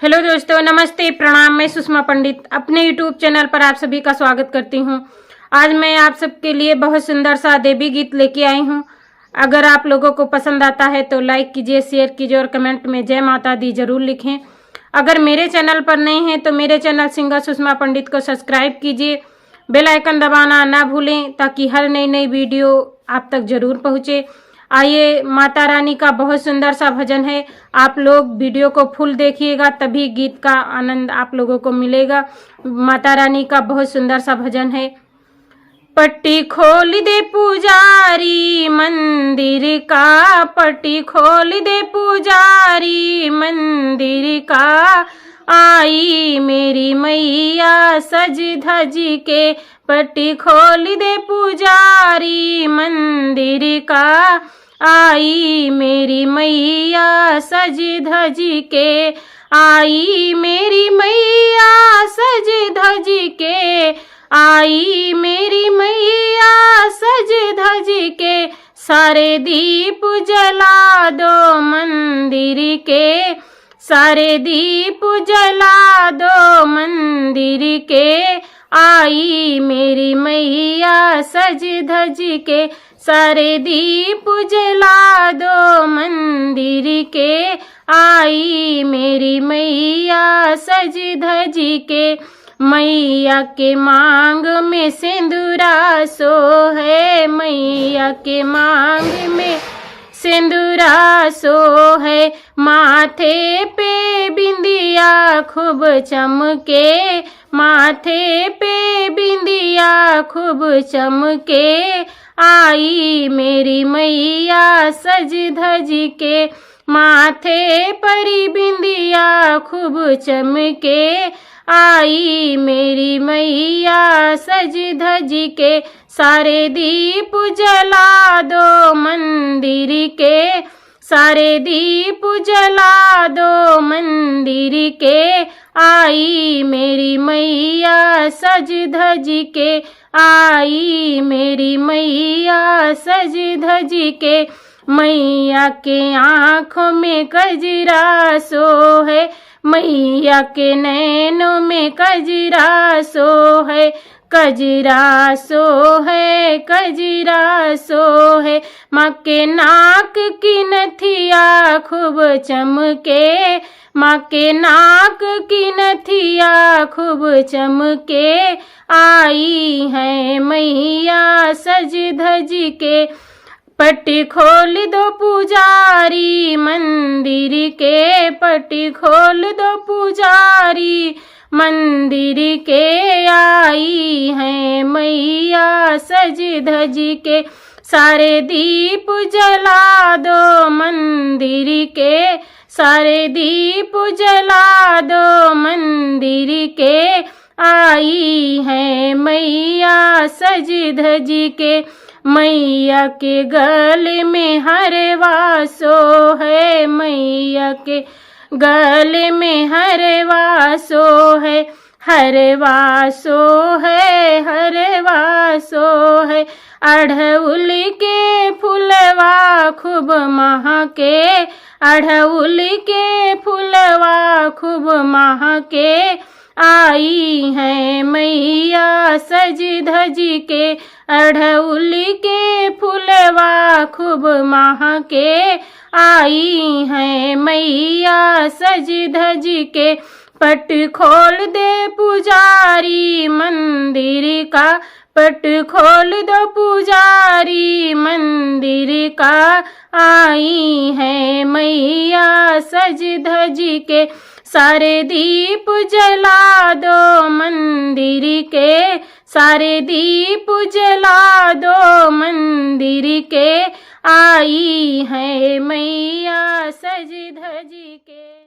Hello दोस्तों, नमस्ते, प्रणाम। मैं सुषमा पंडित अपने यूट्यूब चैनल पर आप सभी का स्वागत करती हूं। आज मैं आप सबके लिए बहुत सुंदर सा देवी गीत लेके आई हूं। अगर आप लोगों को पसंद आता है तो लाइक कीजिए, शेयर कीजिए और कमेंट में जय माता दी जरूर लिखें। अगर मेरे चैनल पर नए हैं तो मेरे चैनल सिंगर सुषमा पंडित को सब्सक्राइब कीजिए, बेल आइकन दबाना ना भूलें ताकि हर नई वीडियो आप तक जरूर पहुँचे। आइए, माता रानी का बहुत सुंदर सा भजन है। आप लोग वीडियो को फुल देखिएगा तभी गीत का आनंद आप लोगों को मिलेगा। माता रानी का बहुत सुंदर सा भजन है। पट्टी खोल दे पुजारी मंदिर का, पट्टी खोल दे पुजारी मंदिर का, आई मेरी मैया सज धज के। पट्टी खोल दे पुजारी मंदिर का, आई मेरी मैया सज धज के, आई मेरी मैया सज धज के, आई मेरी मैया सज धज के। सारे दीप जला दो मंदिर के, सारे दीप जला दो मंदिर के, आई मेरी मैया सज धज के। सारे दीप जला दो मंदिर के, आई मेरी मैया सज धज के। मैया के मांग में सिंदूरा सो है, मैया के मांग में सिंदूरा सो है। माथे पे बिंदिया खूब चमके, माथे पे बिंदिया खूब चमके, आई मेरी मैया सज धज के। माथे पर बिंदिया खूब चमके, आई मेरी मैया सज धज के। सारे दीप जला दो मंदिर के, सारे दीप जला दो मंदिर के, आई मेरी मैया सज धज के, आई मेरी मैया सज धज के। मैया के आँखों में कजरा सो है, मैया के नैनों में कजरा सो है, कजरा सो है, कजरा सो है। माँ के नाक की नथिया खूब चमके, माँ के नाक की नथिया खूब चमके, आई है मैया सज धज के। पट्टी खोल दो पुजारी मंदिर के, पट्टी खोल दो पुजारी मंदिर के, आई है मैया सज धज के। सारे दीप जला दो मंदिर के, सारे दीप जला दो मंदिर के, आई है मैया सज धज के। मैया के गले में हरवा सो है, मैया के गले में हरवा सो है, हरवा सो है, हरवा सो है। अड़हुल के फुलवा खूब महके, अड़हुल के फुलवा खूब महके, आई है मैया सज धज के। अड़हुल के फुलवा खूब महके, आई है मैया सज धज के। पट खोल दे पुजारी मंदिर का, पट खोल दो पुजारी मंदिर का, आई है मैया सज धज के। सारे दीप जला दो मंदिर के, सारे दीप जला दो मंदिर के, आई है मैया सज धज के।